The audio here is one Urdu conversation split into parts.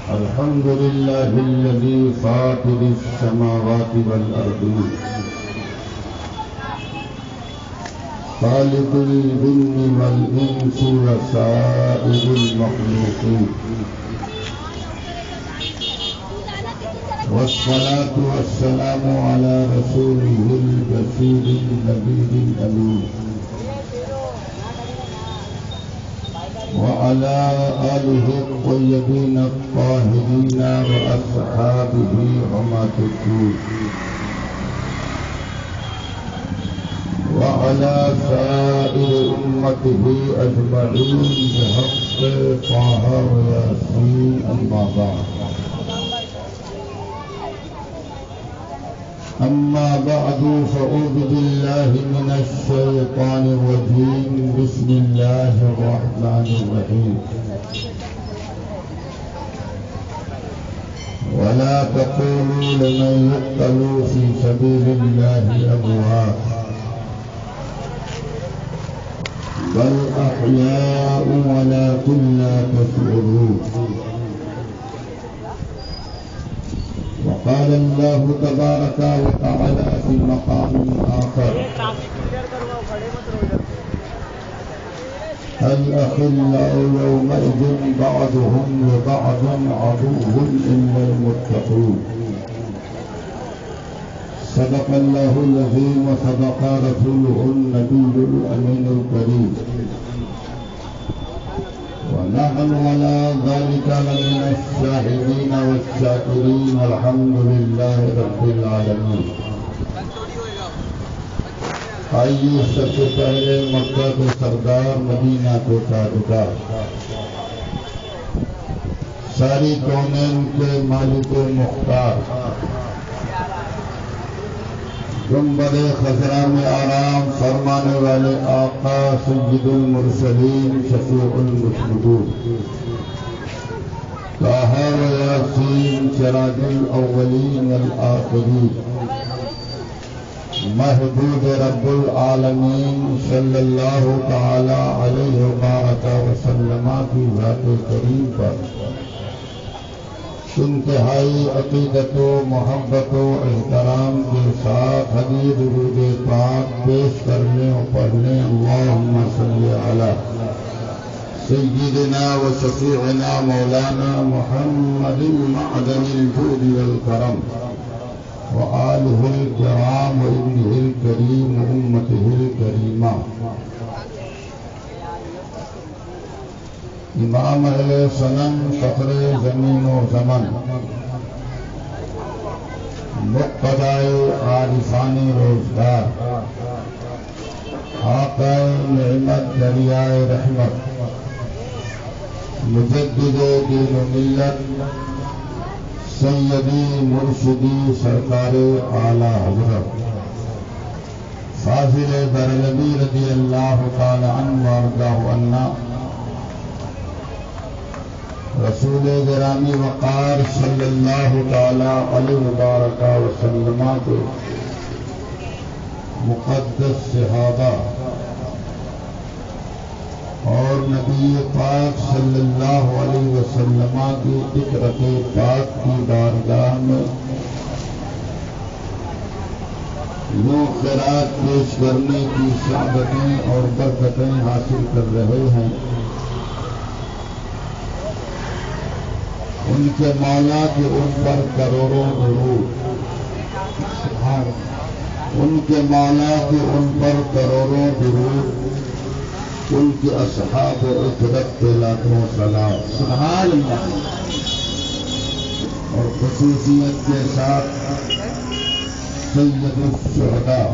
الحمد لله الذي فاطر السماوات والأرض خالق الجن والإنس وسائر المخلوقين والصلاة والسلام على رسوله البشير النبي الأمين وعلى آله الطيبين الطاهرين وأصحابه ومن تبعهم وعلى سائر أمته أجمعين بحق طه وياسين أما بعد فأعوذ بالله من الشيطان الرجيم بسم الله الرحمن الرحيم ولا تقولوا لمن يقتل في سبيل الله أموات بل أحياء ولكن لا تشعرون وقال الله تبارك وتعالى في مقام آخر الأخلاء يومئذ بعضهم لبعض عدو إلا المتقون صدق الله العظيم وصدق رسوله النبي الأمين الكريم ونحن على ذلك لمن الشاهدين والشاكرين والحمد لله رب العالمين. آئیے سب سے پہلے مکہ کے سردار مدینہ کو تاجدار ساری کونین کے مالک مختار گنبد خضرا میں آرام فرمانے والے آقا سید المرسلین شفیع المذنبین طہ و یاسین سراج الاولین والآخرین محبوب رب العالمین صلی اللہ تعالی علیہ وبارک وسلم کی ذات کریم پر انتہائی عقیدت و محبت و احترام کے ساتھ حدیث درود پاک پیش کرنے اور پڑھنے اللہم صلی علی سیدنا و شفیعنا مولانا محمد معدن الجود والکرم وآلہ الکرام و ابنہ الکریم و امتہ الکریمہ امام اہل سنن فخر زمین و زمن مقتدائے عارفان روزگار آقا نعمت دریائے رحمت مجدد دین و ملت سیدی مرشدی سرکار اعلی حضرت فاضل برلوی رضی اللہ تعالی عنہ وارضاہ عنا رسول گرامی وقار صلی اللہ تعالی علیہ وبارک وسلم کے مقدس صحابہ اور نبی پاک صلی اللہ علیہ وسلم کی فطرت پاک کی بارگاہ میں یوں خیرات پیش کرنے کی سعادتیں اور برکتیں حاصل کر رہے ہیں. ان کے مولا کے ان پر کروڑوں درود، ان کے مولا کے ان پر کروڑوں درود، ان کے اصحاب و اطرت کے لاکھوں سلام سبحان اللہ. اور خصوصیت کے ساتھ سید الشہداء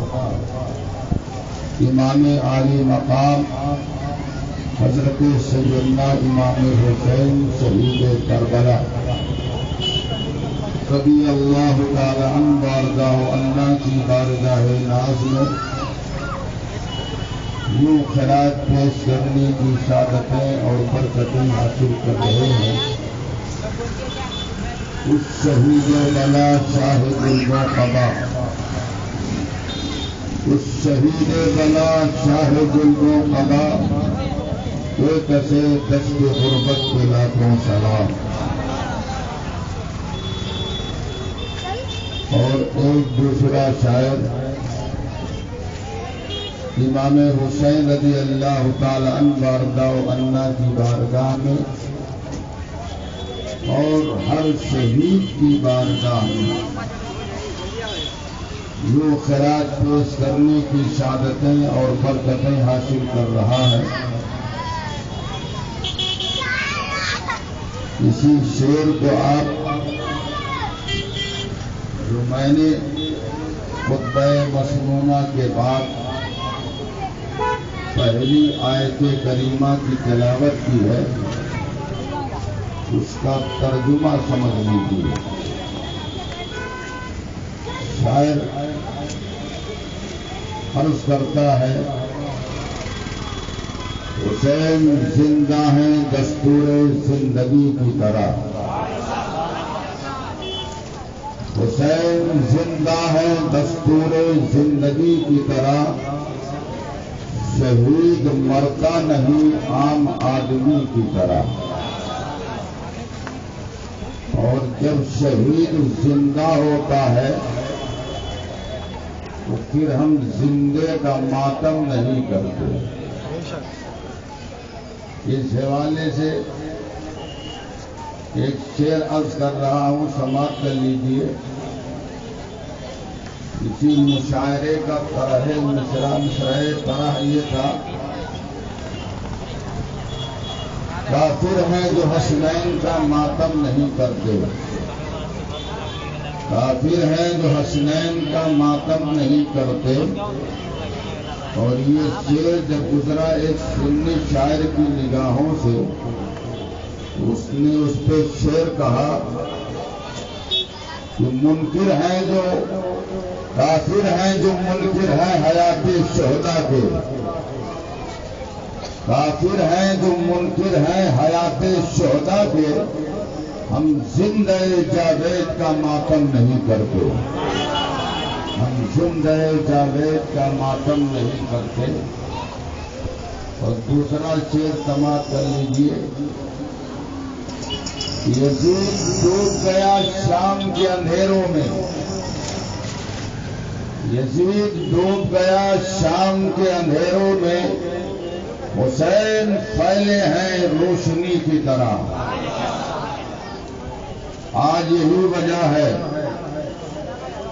امام عالی مقام حضرت سیدنا امام حسین شہید کربلا رضی اللہ تعالی عنہ وارضاہ عنہ کی بارگاہ ناز میں یوں خیرات پیش کرنے کی سعادتیں اور برکتیں حاصل کر رہے ہیں. اس شہید بلا شاہد القبا، اس شہید بلا شاہد القبا ایک سے دست غربت کے لاکھوں سلام. اور ایک دوسرا شاعر امام حسین رضی اللہ تعالی عنہ وارضاہ عنہ کی بارگاہ میں اور ہر شہید کی بارگاہ میں یہ خیرات پیش کرنے کی سعادتیں اور برکتیں حاصل کر رہا ہے۔ اسی شعر کو آپ جو میں نے خطبہ مسنونہ کے بعد پہلی آیت کریمہ کی تلاوت کی ہے، اس کا ترجمہ سمجھ لیجیے۔ شاعر عرض کرتا ہے، حسین زندہ ہیں دستور زندگی کی طرح، حسین زندہ ہے دستور زندگی کی طرح، شہید مرتا نہیں عام آدمی کی طرح، اور جب شہید زندہ ہوتا ہے تو پھر ہم زندے کا ماتم نہیں کرتے۔ اس حوالے سے ایک شعر عرض کر رہا ہوں، سماعت کر لیجیے۔ اسی مشاعرے کا مشرے طرح یہ تھا، کافر ہیں جو حسنین کا ماتم نہیں کرتے، کافر ہیں جو حسنین کا ماتم نہیں کرتے۔ اور یہ شعر جب گزرا ایک سنی شاعر کی نگاہوں سے، اس نے اس پہ شعر کہا کہ منکر ہیں جو کافر ہیں جو منکر ہیں حیات شہداء کے، کافر ہیں جو منکر ہیں حیات شہداء کے، ہم زندہ جاوید کا ماتم نہیں کرتے، ہم زندہ جاوید کا ماتم نہیں کرتے۔ اور دوسرا شعر سماعت کر لیجیے۔ یزید ڈوب گیا شام کے اندھیروں میں، یزید ڈوب گیا شام کے اندھیروں میں، حسین پھیلے ہیں روشنی کی طرح۔ آج یہی وجہ ہے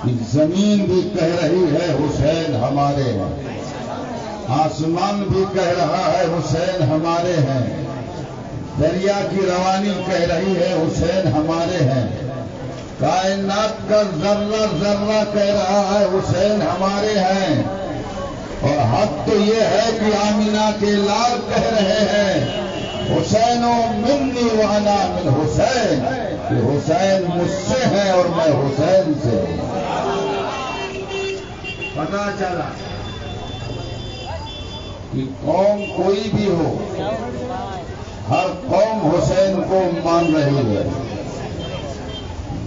کہ زمین بھی کہہ رہی ہے حسین ہمارے ہیں، آسمان بھی کہہ رہا ہے حسین ہمارے ہیں، دریا کی روانی کہہ رہی ہے حسین ہمارے ہیں، کائنات کا ذرہ ذرہ کہہ رہا ہے حسین ہمارے ہیں۔ اور حق تو یہ ہے کہ آمینہ کے لال کہہ رہے ہیں حسین و منی وانا من حسین، کہ حسین مجھ سے ہے اور میں حسین سے ہوں۔ پتا چلا کہ قوم کوئی بھی ہو، ہر قوم حسین کو مان رہی ہے۔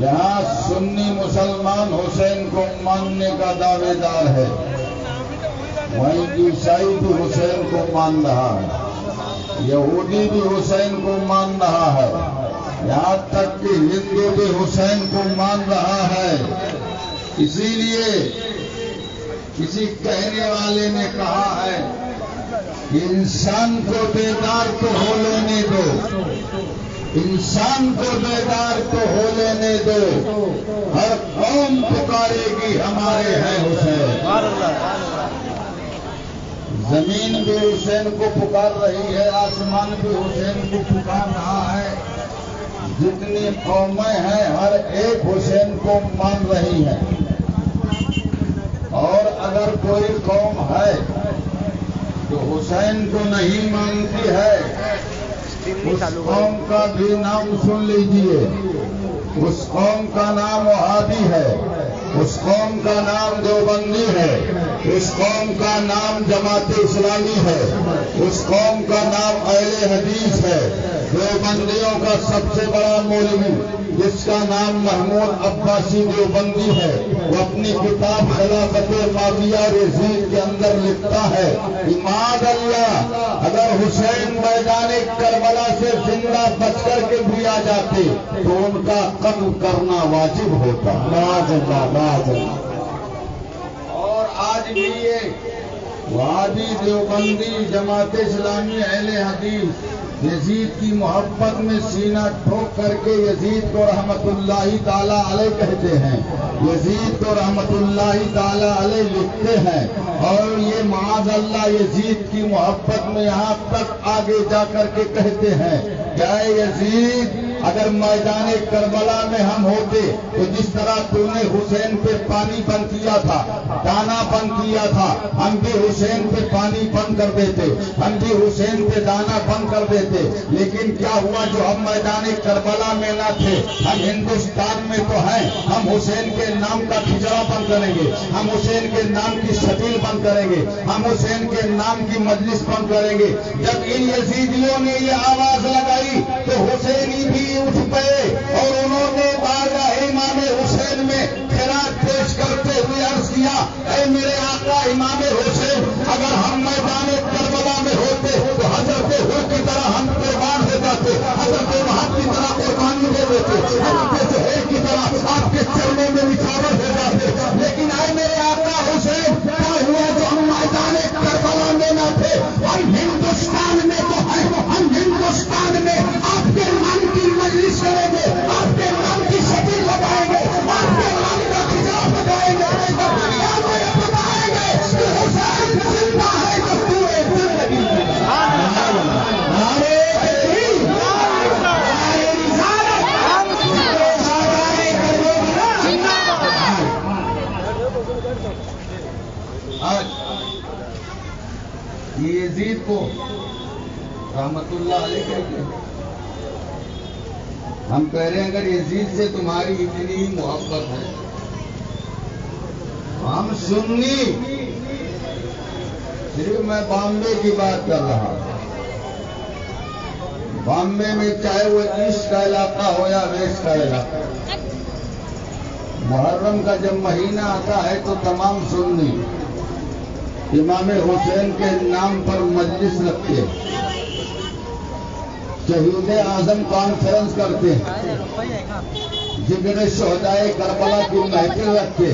جہاں سنی مسلمان حسین کو ماننے کا دعوے دار ہے، وہیں عیسائی بھی حسین کو مان رہا ہے، یہودی بھی حسین کو مان رہا ہے، یہاں تک کہ ہندو بھی حسین کو مان رہا ہے۔ اسی لیے کسی کہنے والے نے کہا ہے کہ انسان کو بیدار تو ہو لینے دو، انسان کو بیدار تو ہو لینے دو، ہر قوم پکارے گی ہمارے ہیں حسین۔ زمین بھی حسین کو پکار رہی ہے، آسمان بھی حسین کو پکار رہا ہے، جتنی قومیں ہیں ہر ایک حسین کو مان رہی ہیں۔ اور اگر کوئی قوم ہے جو حسین کو نہیں مانتی ہے، اس قوم کا بھی نام سن لیجئے۔ اس قوم کا نام وہابی ہے، اس قوم کا نام دیوبندی ہے، اس قوم کا نام جماعت اسلامی ہے، اس قوم کا نام اہل حدیث ہے۔ دیوبندیوں کا سب سے بڑا مولوی جس کا نام محمود عباسی دیوبندی ہے، وہ اپنی کتاب خلافت مافیہ رزید کے اندر لکھتا ہے، اماد اللہ اگر حسین میدان کربلا سے زندہ بچ کر کے بھی آ جاتے تو ان کا قتل کرنا واجب ہوتا. اور آج بھی یہ وہابی دیوبندی جماعت اسلامی اہل حدیث یزید کی محبت میں سینہ ٹھوک کر کے یزید کو رحمت اللہ تعالی علیہ کہتے ہیں. یزید کو رحمت اللہ تعالی علیہ لکھتے ہیں. اور یہ معاذ اللہ یزید کی محبت میں یہاں تک آگے جا کر کے کہتے ہیں کہ اے یزید، اگر میدان کربلا میں ہم ہوتے تو جس طرح تو نے حسین پہ پانی بند کیا تھا، دانا بند کیا تھا، ہم بھی حسین پہ پانی بند کر دیتے، ہم بھی حسین پہ دانا بند کر دیتے. لیکن کیا ہوا، جو ہم میدان کربلا میں نہ تھے، ہم ہندوستان میں تو ہیں، ہم حسین کے نام کا کھچڑا بند کریں گے، ہم حسین کے نام کی شبیل بند کریں گے، ہم حسین کے نام کی مجلس بند کریں گے. جب ان یزیدیوں نے یہ آواز لگائی تو حسینی بھی اٹھ پڑے اور انہوں نے بارگاہ امام حسین میں خراج پیش کرتے ہوئے عرض کیا، اے میرے آقا امام حسین، اگر ہم میدان کربلا میں ہوتے تو حضرت ہو کی طرح ہم قربان ہو جاتے، حضرت وہاب کی طرح قربانی دے دیتے، حضرت زہیر کی طرح آپ کے چرنوں میں نچھاور ہو جاتے. لیکن اے میرے آقا حسین، کیا ہوا جو ہم میدان کربلا میں نہ تھے، ہم ہندوستان میں تو ہیں، ہم ہندوستان میں آپ کے نام کی مجلس کریں گے، آپ کے نام کی شکل لگائیں گے، آپ کے نام کا کھچڑا بتائیں گے، دنیا کو یہ بتائیں گے کہ حسین زندہ ہے تو پورے زندگی یزید کو رحمت اللہ علیہ کہتے ہیں. ہم کہہ رہے ہیں اگر یزید سے تمہاری اتنی ہی محبت ہے، ہم سنی، صرف میں بامبے کی بات کر رہا ہوں. بامبے میں چاہے وہ ایسٹ کا علاقہ ہو یا ویسٹ کا علاقہ، محرم کا جب مہینہ آتا ہے تو تمام سنی امام حسین کے نام پر مجلس رکھتے، شہید اعظم کانفرنس کرتے، ذکر شہدائے کربلا کی محفل رکھتے.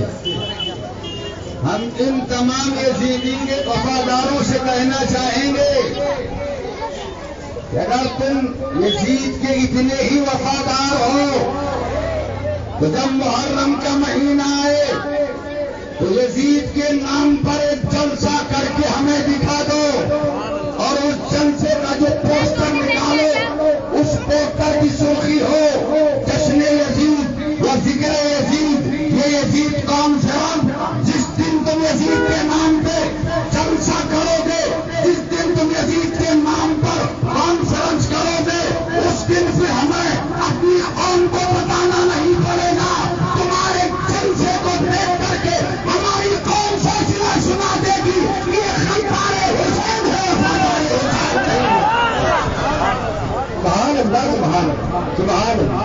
ہم ان تمام یزیدی کے وفاداروں سے کہنا چاہیں گے کہ اگر تم یزید کے اتنے ہی وفادار ہو تو جب محرم کا مہینہ آئے تو یزید کے نام پر ایک جلسہ کر کے ہمیں دکھا دو، اور اس جلسے کا جو پوسٹر نکالو اس پوسٹر کی سرخی ہو جشن یزید و ذکر یزید. یہ یزید کانفرنس جس دن تم یزید کے نام پہ جلسہ کرو گے، جس دن تم یزید کے نام پر کانفرنس کرو گے، اس دن سے ہمیں اپنی قوم کو بتانا نہیں پڑے گا. تمہارے جلسے کو دیکھ کر کے ہماری قوم فیصلہ سنا دے گی کہ یہ خلفائے حسین ہے. سبحان اللہ، سبحان اللہ، سبحان اللہ.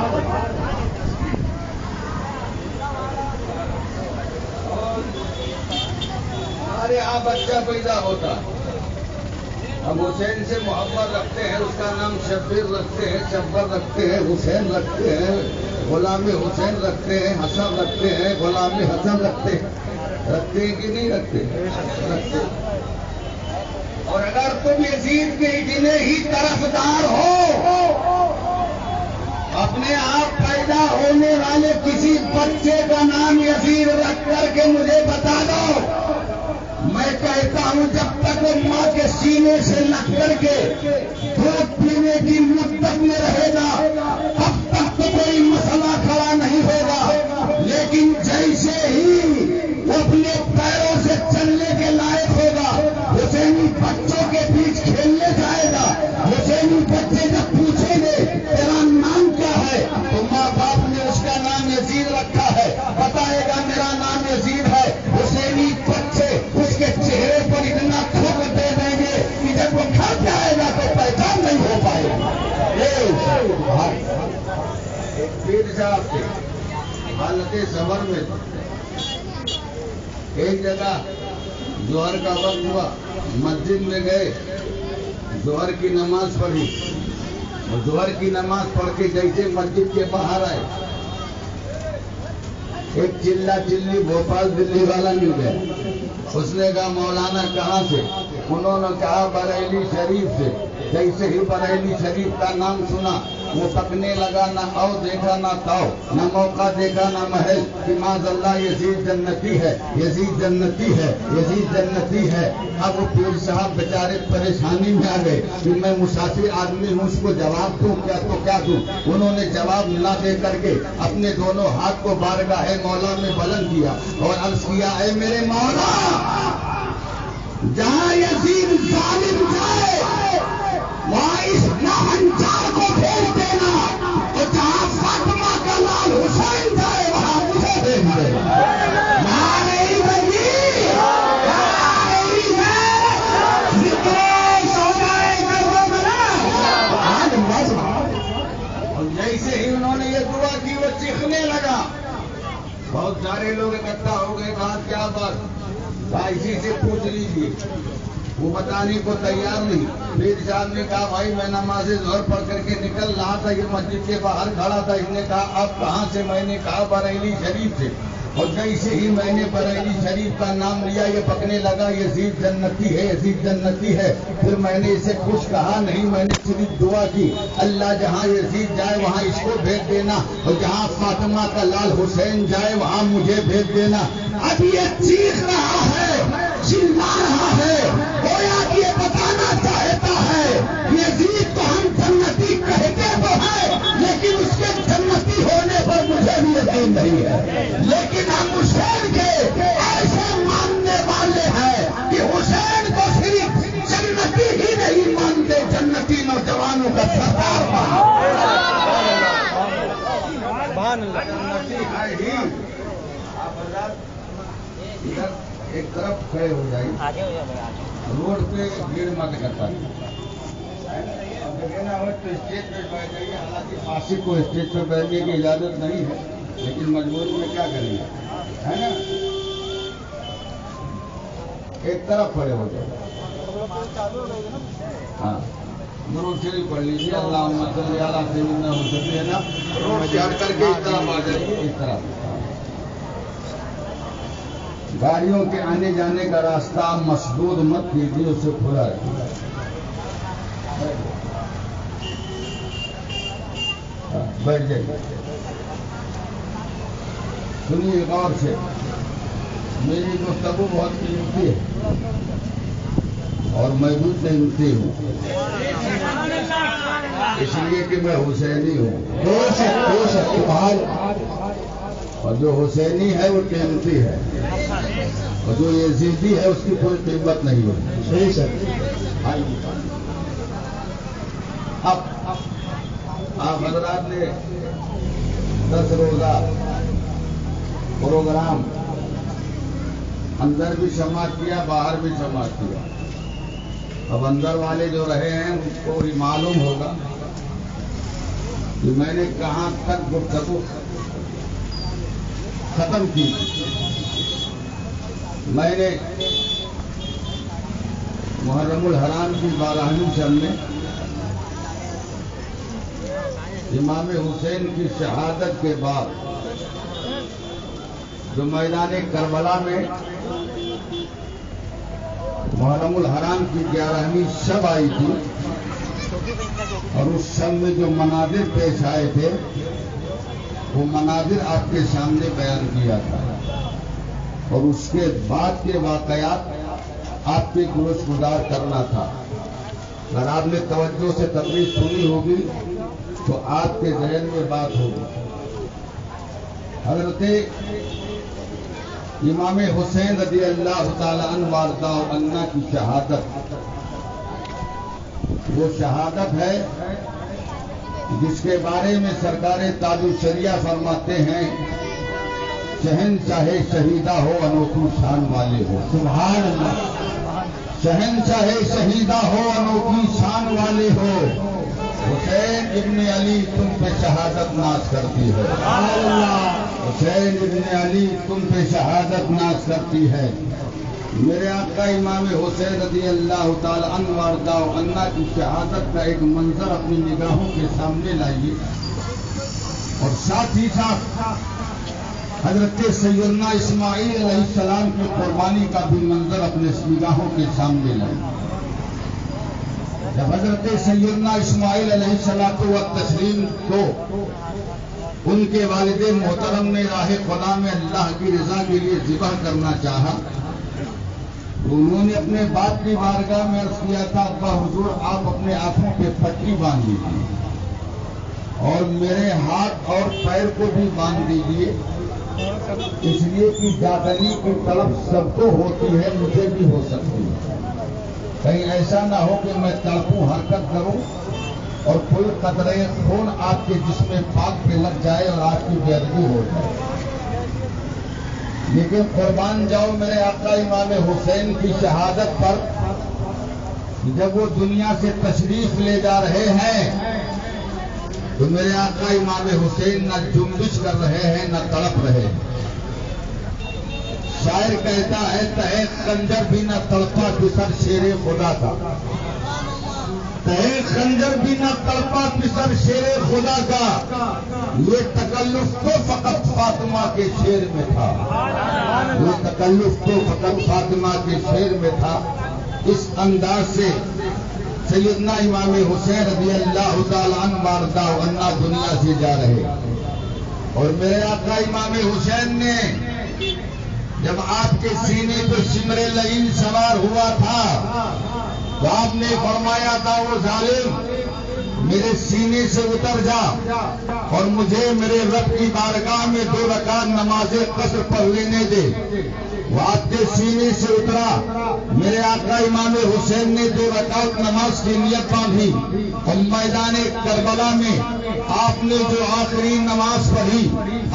ہمارے یہاں بچہ پیدا ہوتا، ہم حسین سے محبت رکھتے ہیں، اس کا نام شبیر رکھتے ہیں، شبر رکھتے ہیں، حسین رکھتے ہیں، غلام حسین رکھتے ہیں، حسن رکھتے ہیں، غلام حسن رکھتے ہیں کہ نہیں رکھتے؟ رکھتے. اور اگر تم یزید کے اتنے ہی طرفدار ہو، اپنے آپ پیدا ہونے والے کسی بچے کا نام یزید رکھ کر کے مجھے بتا دو. میں کہتا ہوں جب تک وہ ماں کے سینے سے لگ کر کے دودھ پینے کی مدت میں رہے گا تب تک تو کوئی مسئلہ کھڑا نہیں ہوگا. لیکن جیسے ہی وہ اپنے پیروں سے چلنے کے لائق ہوگا، حسینی بچوں کے بیچ کھیلنے جائے گا، حسینی بچے جب پوچھیں گے تیرا نام کیا ہے تو ماں باپ نے اس کا نام یزید رکھا ہے، بتائے گا میرا نام یزید ہے. حسینی بچے اس کے چہرے پر اتنا تھوک دے دیں گے کہ جب وہ گھر جائے گا تو پہچان نہیں ہو پائے گا. ایک پیر صاحب تھے، حالت سفر میں ایک جگہ ظہر کا وقت ہوا، مسجد میں گئے، ظہر کی نماز پڑھی، ظہر کی نماز پڑھ کے جیسے مسجد کے باہر آئے، ایک چلا چلی بھوپال دلی والا مل گیا. اس نے کہا مولانا کہاں سے؟ انہوں نے کہا بریلی شریف سے. جیسے ہی بریلی شریف کا نام سنا وہ پکنے لگا، نہ او دیکھا نہ تاؤ، نہ موقع دیکھا نہ محل، کہ معاذ اللہ یزید جنتی ہے، یزید جنتی ہے، یزید جنتی ہے. اب وہ پیر صاحب بیچارے پریشانی میں آ گئے کہ میں مسافر آدمی ہوں، اس کو جواب دوں کیا تو کیا دوں. انہوں نے جواب نہ دے کر کے اپنے دونوں ہاتھ کو بارگاہ مولا میں بلند کیا اور عرض کیا، اے میرے مولا، جہاں یزید ظالم جائے وہاں اس ناہنجار کو بھیج دینا، اور جہاں فاطمہ کا لال حسین جائے وہاں مجھے بھیج دینا. جیسے ہی انہوں نے یہ دعا کی وہ چیخنے لگا. بہت سارے لوگ اکٹھا ہو گئے. کہا کیا بات؟ اسی سے پوچھ لیجیے. وہ بتانے کو تیار نہیں. پیر صاحب نے کہا بھائی میں نماز ظہر پڑھ کر کے نکل رہا تھا، یہ مسجد کے باہر کھڑا تھا. اس نے کہا آپ کہاں سے؟ میں نے کہا بریلی شریف سے. اور جیسے ہی میں نے بریلی شریف کا نام لیا یہ پکنے لگا، یزید جنتی ہے، یزید جنتی ہے. پھر میں نے اسے کچھ کہا نہیں، میں نے صرف دعا کی، اللہ جہاں یزید جائے وہاں اس کو بھیج دینا، اور جہاں فاطمہ کا لال حسین جائے وہاں مجھے بھیج دینا. اب یہ چیخ رہا ہے، چلا رہا ہے، گویا کہ یہ بتانا چاہتا ہے یزید تو ہم جنتی کہتے تو ہیں، لیکن اس کے جنتی ہونے پر مجھے بھی یقین نہیں ہے. لیکن ہم حسین کے ایسے ماننے والے ہیں کہ حسین کو صرف جنتی ہی نہیں مانتے، جنتی نوجوانوں کا سردار جنتی ہے ہی. ادھر ایک طرف کھڑے ہو جائیے، روڈ پہ بھیڑ مت کرتا. دیکھنا ہو تو اسٹیج پہ بیٹھ جائیے. حالانکہ فاسق کو اسٹیج پہ بیٹھنے کی اجازت نہیں ہے، لیکن مجبوری میں کیا کریں گے، ہے نا. ایک طرف کھڑے ہو جائے. ہاں درود شریف پڑھ لیجیے. اللہم صلی علی سیدنا سیدنا. روڈ سے ہٹ کر کے اس طرف آ جائیے. اس طرف گاڑیوں کے آنے جانے کا راستہ مسدود مت کیجیے، اسے کھلا رکھیے. بیٹھ جائیے. سنیے غور سے، میری گفتگو بہت قیمتی ہے اور میں بھی قیمتی ہوں، اس لیے کہ میں حسینی ہوں. اور جو حسینی ہے وہ قیمتی ہے، اور جو یزیدی ہے اس کی کوئی قیمت نہیں ہوتی. اب آپ حضرات نے 10 روزہ پروگرام اندر بھی سماعت کیا، باہر بھی سماعت کیا. اب اندر والے جو رہے ہیں ان کو بھی معلوم ہوگا کہ میں نے کہاں تک گفتگو ختم کی. میں نے محرم الحرام کی 12ویں شب میں امام حسین کی شہادت کے بعد جو میدان کربلا میں محرم الحرام کی 11ویں شب آئی تھی، اور اس شب میں جو مناظر پیش آئے تھے وہ مناظر آپ کے سامنے بیان کیا تھا، اور اس کے بعد کے واقعات آپ کے گوش گزار کرنا تھا. اگر آپ نے توجہ سے تقریر سنی ہوگی تو آپ کے ذہن میں بات ہوگی. حضرت امام حسین رضی اللہ تعالی عنہ وارضہ عنہ کی شہادت، وہ شہادت ہے جس کے بارے میں سرکار تاج الشریعہ فرماتے ہیں شہنشاہ شہیدہ ہو انوکھی شان والے ہو. سبحان اللہ. شہنشاہ شہیدہ ہو انوکھی شان والے ہو. حسین ابن علی تم پہ شہادت ناز کرتی ہے. حسین ابن علی تم پہ شہادت ناز کرتی ہے. میرے آقا امام حسین رضی اللہ تعالی عنہ وارضہ عنہ کی شہادت کا ایک منظر اپنی نگاہوں کے سامنے لائیے، اور ساتھ ہی ساتھ حضرت سیدنا اسماعیل علیہ السلام کی قربانی کا بھی منظر اپنے نگاہوں کے سامنے لائیے۔ جب حضرت سیدنا اسماعیل علیہ السلام کو ان کے والد محترم نے راہ خدا میں اللہ کی رضا کے لیے ذبح کرنا چاہا، تو انہوں نے اپنے باپ کی بارگاہ میں عرض کیا تھا، ابا حضور آپ اپنے آنکھوں پہ پٹی باندھ دیجیے اور میرے ہاتھ اور پیر کو بھی باندھ دیجیے، اس لیے کہ جادنی کی طلب سب کو ہوتی ہے، مجھے بھی ہو سکتی ہے۔ کہیں ایسا نہ ہو کہ میں تڑپوں، حرکت کروں اور کوئی قطرے خون آپ کے جسم پاک پہ لگ جائے اور آپ کی بے ادبی ہو جائے۔ لیکن قربان جاؤ میرے آقا امام حسین کی شہادت پر، جب وہ دنیا سے تشریف لے جا رہے ہیں تو میرے آقا امام حسین نہ جنبش کر رہے ہیں نہ تڑپ رہے ہیں۔ شاعر کہتا ہے تہے خنجر بھی نہ تڑپا پسر شیر خدا کا، تہے خنجر بھی نہ تڑپا پسر شیر خدا کا، یہ تکلف تو فقط فاطمہ کے شعر میں تھا، یہ تکلف تو فقط فاطمہ کے شعر میں تھا۔ اس انداز سے سیدنا امام حسین رضی اللہ تعالی عنہ وارضہ عنہ دنیا سے جا رہے، اور میرے آقا امام حسین نے جب آپ کے سینے پہ سمر لعین سوار ہوا تھا تو آپ نے فرمایا تھا، وہ ظالم میرے سینے سے اتر جا اور مجھے میرے رب کی بارگاہ میں 2 رکعت نماز قصر پڑھ لینے دے۔ وہ آپ کے سینے سے اترا، میرے آقا امام حسین نے 2 رکعت نماز کی نیت باندھی، اور میدان کربلا میں آپ نے جو آخری نماز پڑھی،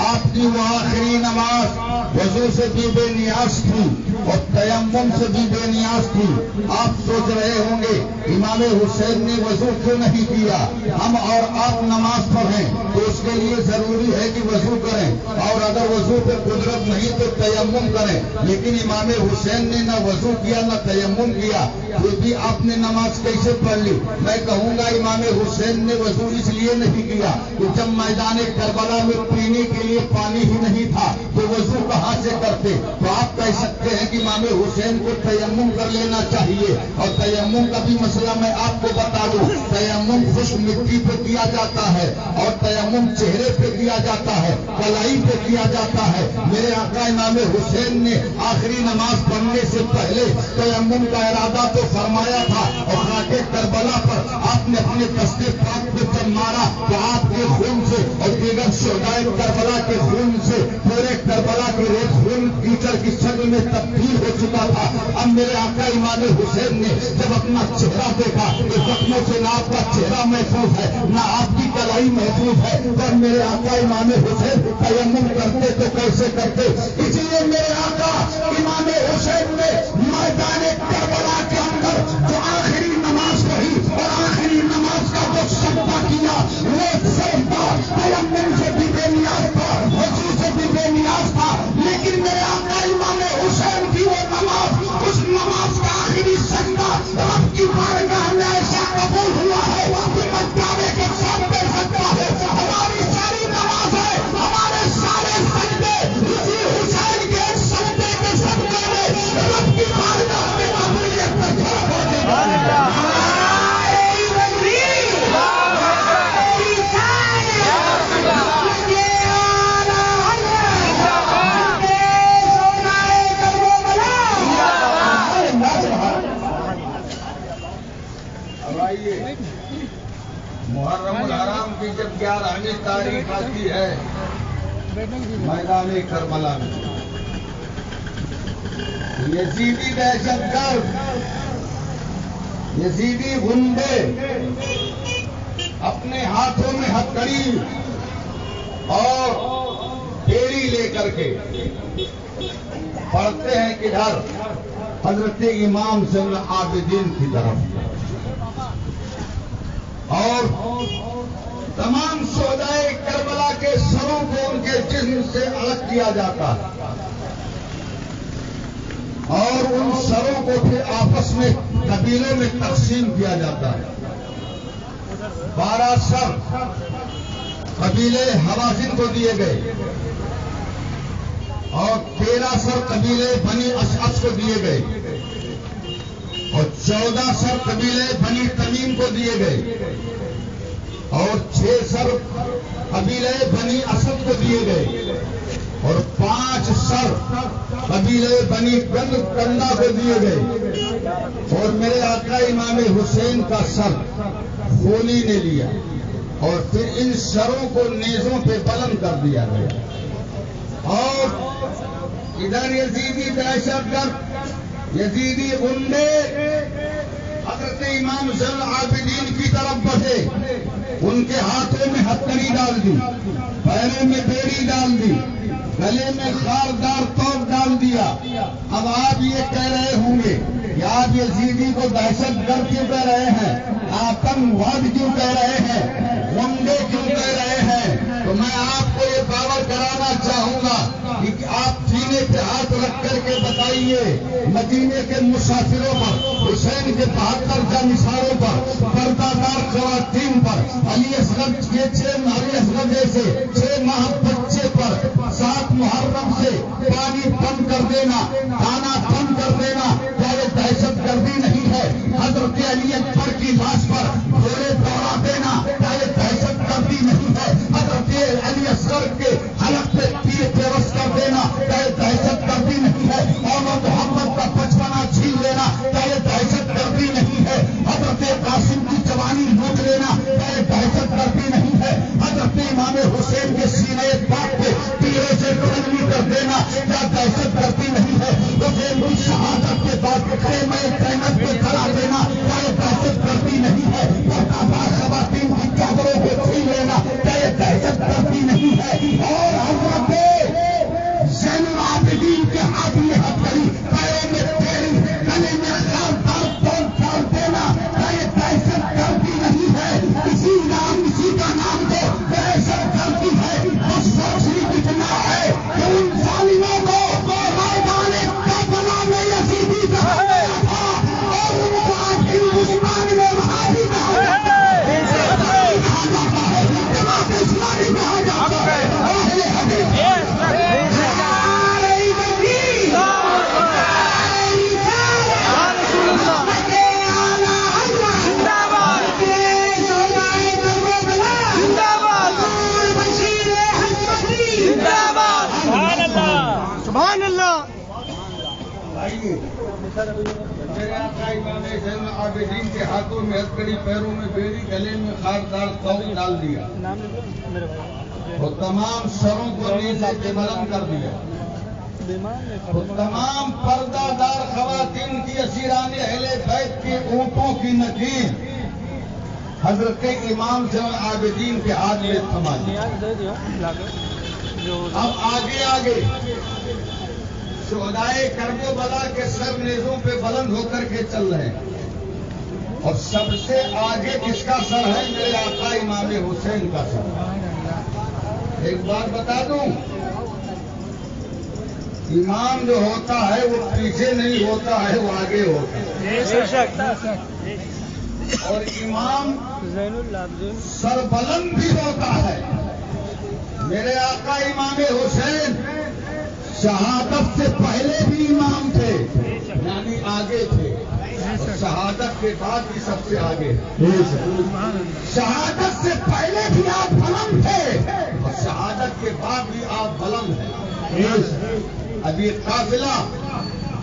آپ کی وہ آخری نماز وضو سے بھی بے نیاز تھی اور تیمم سے بھی بے نیاز تھی۔ آپ سوچ رہے ہوں گے امام حسین نے وضو کیوں نہیں کیا؟ ہم اور آپ نماز پڑھیں تو اس کے لیے ضروری ہے کہ وضو کریں، اور اگر وضو پہ قدرت نہیں تو تیمم کریں، لیکن امام حسین نے نہ وضو کیا نہ تیمم کیا، پھر بھی آپ نے نماز کیسے پڑھ لی؟ میں کہوں گا امام حسین نے وضو اس لیے نہیں کیا کہ جب میدان کربلا میں پینے کے لیے پانی ہی نہیں تھا تو وضو کہاں سے کرتے؟ تو آپ کہہ سکتے ہیں کہ امام حسین کو تیمم کر لینا چاہیے، اور تیمم کا بھی مسئلہ میں آپ کو بتا دوں، تیمم خشک مٹی پہ کیا جاتا ہے اور تیمم چہرے پہ کیا جاتا ہے، کلائی پہ کیا جاتا ہے۔ میرے آقا امام حسین نے آخری نماز پڑھنے سے پہلے تیمم کا ارادہ تو فرمایا تھا، اور خاک کربلا پر آپ نے اپنے دست پاک پہ جب مارا تو آپ کے خون سے اور دیگر شہدائے کربلا کے خون سے پورے کربلا کے ریت خون کیچڑ کی شکل میں تبدیل ہو چکا تھا۔ اب میرے آقا امام حسین نے جب اپنا چہرہ دیکھا کہ زخموں سے نہ آپ کا چہرہ محفوظ ہے نہ آپ کی کلائی محفوظ ہے، پر میرے آقا امام حسین تیمم کرتے تو کیسے کرتے؟ اس لیے میرے آقا امام حسین نے میدان کربلا کے اندر جو آخری نماز پڑھی اور آخری نماز کا جو سجدہ کیا، وہ سجدہ تیمم سے بھی بے نیاز تھا، وضو سے بھی بے نیاز تھا، لیکن میرے آقا امام حسین کی وہ نماز، اس نماز کا آخری سجدہ رب کی بارگاہ میں ایسا قبول ہوا ہے کہ میں دعوے کے ساتھ کہہ سکتا ہوں ہماری ساری نماز ہے، ہمارے سارے سجدے اسی حسین کے سجدے کے صدقے میں رب کی بارگاہ میں قبولیت کا سبب ہو جائے۔ محرم الحرام کی جب 11ویں تاریخ آتی ہے میدان کربلا میں یزیدی دہشت گرد، یزیدی غنڈے اپنے ہاتھوں میں ہتھکڑی اور بیڑی لے کر کے پڑھتے ہیں کدھر؟ حضرت امام زین العابدین کی طرف، اور تمام شہدائے کربلا کے سروں کو ان کے جسم سے الگ کیا جاتا ہے، اور ان سروں کو پھر آپس میں قبیلوں میں تقسیم کیا جاتا ہے. 12 سر قبیلے حوازن کو دیے گئے اور 13 سر قبیلے بنی اشعث کو دیے گئے اور 14 سر قبیلے بنی تمیم کو دیے گئے اور 6 سر قبیلے بنی اسد کو دیے گئے اور 5 سر قبیلے بنی کندا کو دیے گئے اور میرے آقا امام حسین کا سر خولی نے لیا اور پھر ان سروں کو نیزوں پہ بلند کر دیا گیا. اور ادھر یزیدی دہشت گرد یزیدی غنڈے حضرت امام زین العابدین کی طرف بڑھے. ان کے ہاتھوں میں ہتھکڑی ڈال دی, پیروں میں بیڑی ڈال دی, گلے میں خاردار توپ ڈال دیا. اب آپ یہ کہہ رہے ہوں گے کہ آپ یزیدی کو دہشت گرد کیوں کہہ رہے ہیں, آتنکواد کیوں کہہ رہے ہیں, غنڈے کیوں کہہ رہے ہیں؟ تو میں آپ کو یہ باور کرانا چاہوں گا کہ آپ سینے پہ ہاتھ رکھ کر کے بتائیے مدینے کے مسافروں پر, حسین کے 72 جانثاروں پر, پردہ دار خواتین پر, علی اصغر کے 6 جیسے 6 ماہ بچے پر 7 محرم سے پانی بند کر دینا, کھانا بند کر دینا, کیا یہ دہشت گردی نہیں ہے؟ حضرت علی اکبر کی لاش پر گھوڑے دوڑا دینا کیا یہ دہشت گردی نہیں ہے؟ حضرت علی اصغر کے حلق پہ تیر پیوست کر دینا کیا یہ دہشت گردی نہیں ہے؟ اور محمد کا 55 چھین لینا کیا یہ دہشت گردی نہیں ہے؟ حضرت قاسم کی جوانی لوٹ لینا کیا یہ دہشت گردی نہیں ہے؟ حضرت امام حسین کے سینے پاک کو تیروں سے قتل کر دینا کیا دہشت گردی نہیں ہے؟ حسین کی شہادت کے بعد خیمہ زینب پہ کھڑا دینا کیا یہ دہشت گردی نہیں ہے؟ خواتین کی چادروں کو چھین لینا کیا یہ دہشت گردی نہیں ہے؟ اور حضرت زین العابدین کے ہاتھ میں ہتھکڑی, پیروں میں بیڑی, گلے میں خاردار توپ ڈال دینا کیا یہ دہشت گردی نہیں ہے؟ اسی کا نام تو دہشت گردی ہے. اور سوچنی کتنا ہے کہ ان ظالموں کو میدان کربلا میں یزیدی کہا گیا تھا اور ان کو آج ہندوستان میں وہابی کہا جاتا ہے, جماعت اسلامی کہا جاتا ہے. اہل حدیث میرے آقا امام زین العابدین کے ہاتھوں میں ہتھکڑی, پیروں میں بیڑی, گلے میں خاردار توپ ڈال دیا اور تمام سروں کو نیزے پہ بلند کر دیا. تمام پردہ دار خواتین کی اسیران اہل بیت کے اونٹوں کی نکیر حضرت امام زین العابدین کے ہاتھ میں تھما دیا. اب آگے شہدائے کربلا کے سر نیزوں پہ بلند ہو کر کے چل رہے ہیں اور سب سے آگے کس کا سر ہے؟ میرے آقا امام حسین کا سر. ایک بات بتا دوں, امام جو ہوتا ہے وہ پیچھے نہیں ہوتا ہے, وہ آگے ہوتا ہے. اور امام سر بلند بھی ہوتا ہے. میرے آقا امام حسین شہادت سے پہلے بھی امام تھے, یعنی آگے تھے, شہادت کے بعد بھی سب سے آگے. شہادت سے پہلے بھی آپ بلند تھے اور شہادت کے بعد بھی آپ بلند ہیں. ابھی قافلہ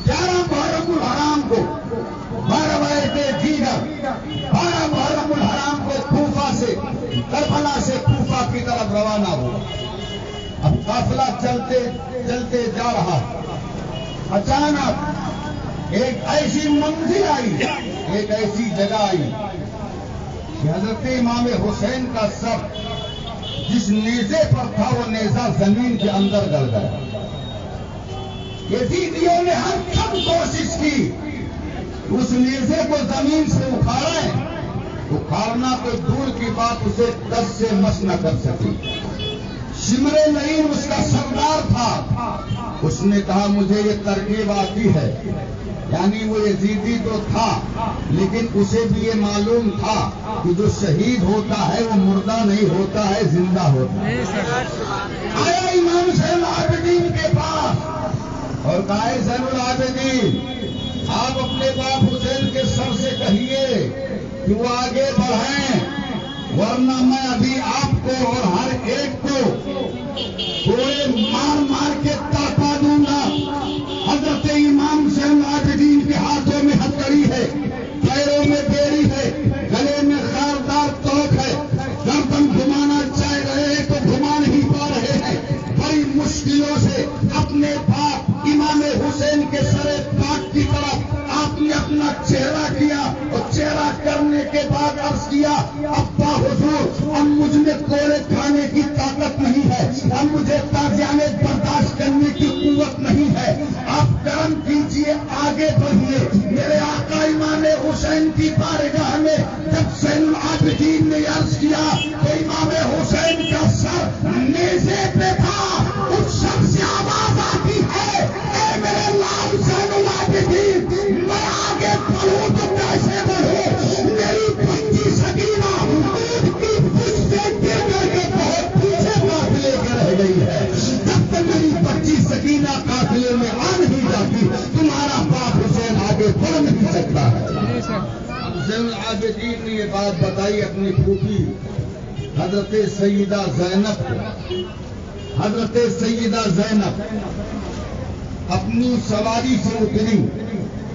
11 محرم الحرام کو 12 دیگر 12 محرم الحرام کو کوفہ سے, کربلا سے کوفہ کی طرف روانہ ہوا. اب قافلہ چلتے چلتے جا رہا, اچانک ایک ایسی منزل آئی, ایک ایسی جگہ آئی کہ حضرت امام حسین کا سر جس نیزے پر تھا وہ نیزہ زمین کے اندر گل گیا. یزیدیوں نے ہر سب کوشش کی اس نیزے کو زمین سے اکھاڑیں, اکھاڑنا تو دور کی بات, اسے 10 سے مس نہ کر سکی. شمر نعیم اس کا سردار تھا. اس نے کہا مجھے یہ ترکیب آتی ہے. یعنی وہ یزیدی تو تھا لیکن اسے بھی یہ معلوم تھا کہ جو شہید ہوتا ہے وہ مردہ نہیں ہوتا ہے، زندہ ہوتا ہے. آیا امام زین العابدین کے پاس اور کہا زین العابدین آپ اپنے باپ حسین کے سر سے کہیے کہ وہ آگے بڑھیں، ورنہ میں ابھی آپ کو اور ہر ایک کو کوڑے مار مار کے تڑپا دوں گا. حضرت امام زین العابدین کے ہاتھوں میں ہتھکڑی ہے، پیروں میں بیڑی ہے، گلے میں خاردار توک ہے، گردن گھمانا چاہ رہے ہیں تو گھما نہیں پا رہے ہیں. بڑی مشکلوں سے اپنے باپ امام حسین کے سر پاک کی طرف آپ نے اپنا چہرہ کیا اور چہرہ کرنے کے بعد عرض کیا ابا حضور اب مجھ میں کوڑے کھانے کی طاقت نہیں ہے، اب مجھے تازیانے برداشت کرنے کی قوت نہیں ہے، آپ کرم کیجیے آگے بڑھیے. میرے آقا امام حسین کی بارگاہ میں جب زین العابدین نے عرض کیا تو امام حسین کا سر نیزے پہ تھا. اس سر سے آواز آتی ہے اے میرے لال زین العابدین میں آگے بڑھوں تو کیسے بڑھوں؟ میری بچی سکینہ اونٹ کی پشت سے گر کر کے بہت پیچھے قافلے کے رہ گئی ہے. جب تک میری بچی سکینہ قافلے میں آ نہیں جاتی تمہارا باپ حسین آگے بڑھ نہیں سکتا ہے. زین العابدین نے یہ بات بتائی اپنی پھوپھی حضرت سیدہ زینب کو. حضرت سیدہ زینب اپنی سواری سے اتری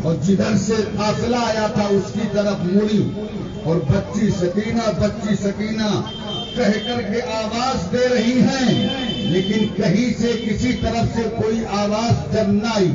اور جدھر سے قافلہ آیا تھا اس کی طرف مڑی اور بچی سکینہ کہہ کر کے آواز دے رہی ہیں لیکن کہیں سے کسی طرف سے کوئی آواز جب نہ آئی.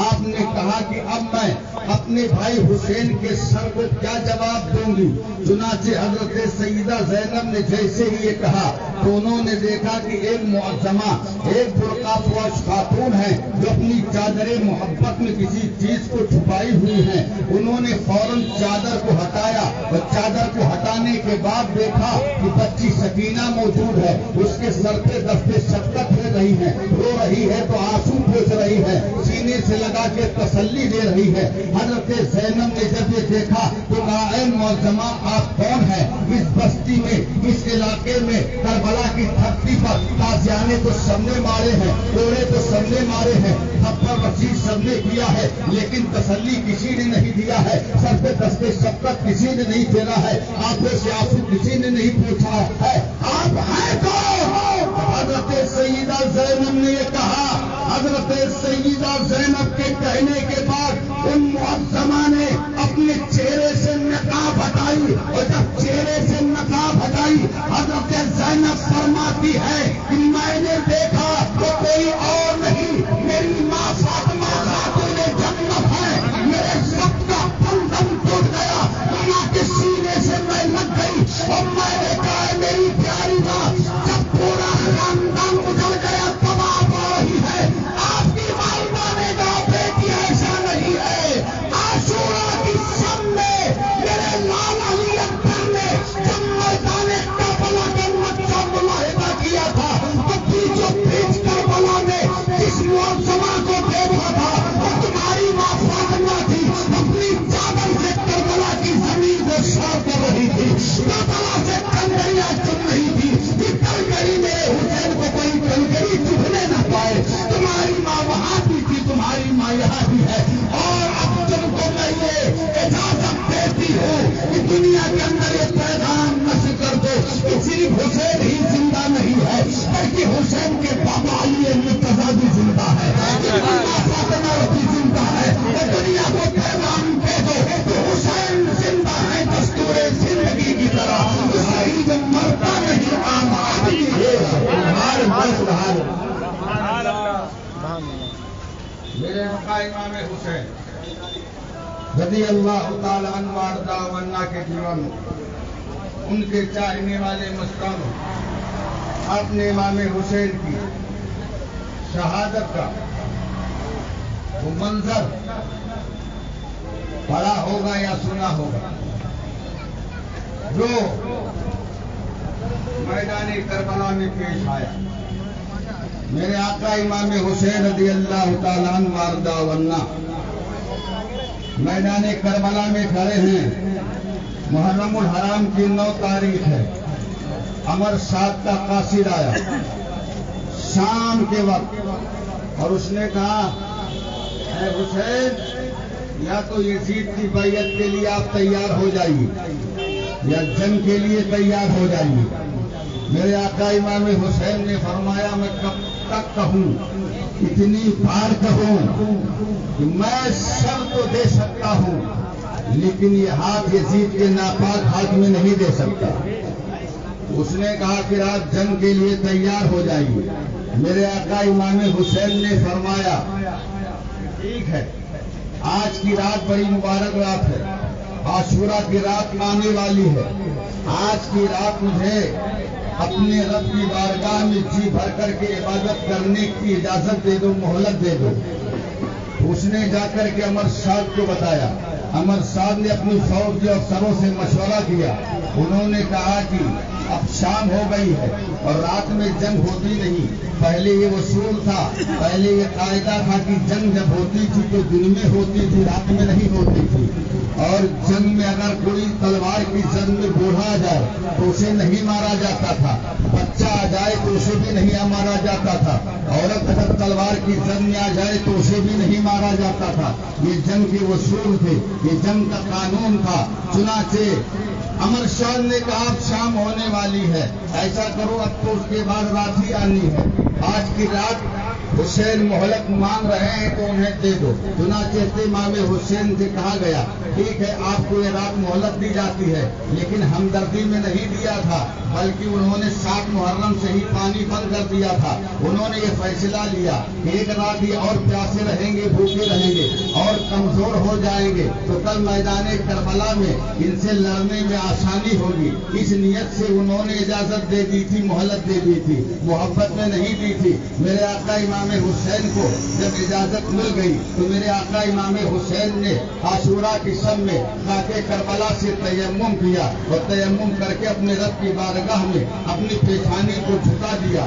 آپ نے کہا کہ اب میں اپنے بھائی حسین کے سر کو کیا جواب دوں گی. چنانچہ حضرت سیدہ زینب نے جیسے ہی یہ کہا تو انہوں نے دیکھا کہ ایک معظمہ ایک برقع پوش خاتون ہے جو اپنی چادر محبت میں کسی چیز کو چھپائی ہوئی ہیں. انہوں نے فوراً چادر کو ہٹایا اور چادر کو ہٹانے کے بعد دیکھا کہ بچی سکینہ موجود ہے. اس کے سر پہ دستے شفقت دے رہی ہے، رو رہی ہے تو آنسو پوچھ رہی ہے، سینے سے لگا کے تسلی دے رہی ہے. حضرت زینب نے جب یہ دیکھا تو کہا اے معظمہ آپ کون ہیں؟ اس بستی میں اس علاقے میں کربلا کی دھرتی پر تازیانے تو سب نے مارے ہیں، کوڑے تو سب نے مارے ہیں، تھپڑ رسید سب نے کیا ہے لیکن تسلی کسی نے نہیں دیا ہے، سر پہ دستے شفقت کسی نے نہیں پھیرا ہے، آنکھوں سے آنسو کسی نے نہیں پوچھا ہے. آپ ہیں کون؟ حضرت سیدہ زینب نے یہ کہا. حضرت سیدہ زینب کے کہنے کے بعد ان معظمہ نے اپنے چہرے سے نقاب ہٹائی اور جب چہرے سے نقاب ہٹائی حضرت زینب فرماتی ہے کہ میں نے دیکھا وہ کوئی اور نہیں میری ماں فاطمہ خاتون جنت ہے. میرے سب کا بندھن ٹوٹ گیا، ماں کے سینے سے میں لگ گئی اور میں نے کہا میری پیاری ماں جب پورا خاندان اجڑ گیا تباہ ہو رہی ہے آپ کی والدہ نے کہا بیٹی ایسا نہیں ہے. عاشورہ کی شب میں میرے لال علی اکبر نے جب میدان کربلا کا نقشہ ملاحظہ کیا تھا تو بیچوں بیچ کربلا میں جس معظمہ کو دیکھا تھا وہ تمہاری ماں فاطمہ تھی. اپنی چادر سے کربلا کی زمین کو صاف کر رہی تھی، کربلا سے کنکریاں چن رہی تھی کہ کنکری میرے حسین کو کوئی کنکری چبھنے نہ پائے. تمہاری ماں وہاں بھی تھی، تمہاری ماں یہاں بھی ہے. اور اب تم کو میں یہ اجازت دیتی ہوں کہ دنیا کے اندر یہ پیغام نشر کر دو کہ صرف حسین ہی زندہ نہیں ہے بلکہ حسین کے بابا علی مرتضیٰ بھی زندہ ہے، فاطمہ بھی زندہ ہے. اور دنیا کو پیغام دے دو کہ حسین زندہ ہے دستور زندگی کی طرح. شہید مرتا نہیں عام آدمی ہے. میرے آقا امام حسین رضی اللہ تعالی عنہ وارضا ونہ کے دیوانوں ان کے چاہنے والے مستانوں آپ نے امام حسین کی شہادت کا وہ منظر پڑھا ہوگا یا سنا ہوگا جو میدان کربلا میں پیش آیا. میرے آقا امام حسین رضی اللہ تعالیٰ عنہ واردہ ورنہ میدان کربلا میں کھڑے ہیں. محرم الحرام کی 9 تاریخ ہے. امر سعد کا قاصد آیا شام کے وقت اور اس نے کہا اے حسین یا تو یزید کی بیعت کے لیے آپ تیار ہو جائیے یا جنگ کے لیے تیار ہو جائیے. میرے آقا امام حسین نے فرمایا میں کب تک کہوں اتنی بار کہوں کہ میں سر تو دے سکتا ہوں لیکن یہ ہاتھ یزید کے ناپاک ہاتھ میں نہیں دے سکتا. اس نے کہا کہ آپ جنگ کے لیے تیار ہو جائیے. میرے آقا امام حسین نے فرمایا ٹھیک ہے آج کی رات بڑی مبارک رات ہے. عاشورہ کی رات آنے والی ہے. آج کی رات مجھے اپنے رب کی بارگاہ میں جی بھر کر کے عبادت کرنے کی اجازت دے دو مہلت دے دو. اس نے جا کر کے امر سعد کو بتایا. امر سعد نے اپنی فوج کے افسروں سے مشورہ کیا. انہوں نے کہا کہ اب شام ہو گئی ہے اور رات میں جنگ ہوتی نہیں. پہلے یہ اصول تھا پہلے یہ قاعدہ تھا کہ جنگ جب ہوتی تھی تو دن میں ہوتی تھی رات میں نہیں ہوتی تھی. اور جنگ میں اگر کوئی تلوار کی زد میں بوڑھا آ جائے تو اسے نہیں مارا جاتا تھا. بچہ آ جائے تو اسے بھی نہیں مارا جاتا تھا. عورت اگر تلوار کی زد میں آ جائے تو اسے بھی نہیں مارا جاتا تھا. یہ جنگ کے اصول تھے یہ جنگ کا قانون تھا. چنانچہ امر شاہ نے کہا اب شام ہونے والی ہے ایسا کرو اب تو اس کے بعد رات ہی آنی ہے. آج کی رات حسین مہلت مانگ رہے ہیں تو انہیں دے دو. چنانچہ امام حسین سے کہا گیا ٹھیک ہے آپ کو یہ رات مہلت دی جاتی ہے لیکن ہمدردی میں نہیں دیا تھا بلکہ انہوں نے 7 محرم سے ہی پانی بند کر دیا تھا. انہوں نے یہ فیصلہ لیا کہ ایک رات یہ اور پیاسے رہیں گے بھوکے رہیں گے اور کمزور ہو جائیں گے تو کل میدان کربلا میں ان سے لڑنے میں آسانی ہوگی. اس نیت سے انہوں نے اجازت دے دی تھی مہلت دے دی تھی محبت میں نہیں دی تھی. میرے آقا امام حسین کو جب اجازت مل گئی تو میرے آقا امام حسین نے عاشورہ کی شب میں خاکے کربلا سے تیمم کیا اور تیمم کر کے اپنے رب کی بارگاہ میں اپنی پیشانی کو جھکا دیا.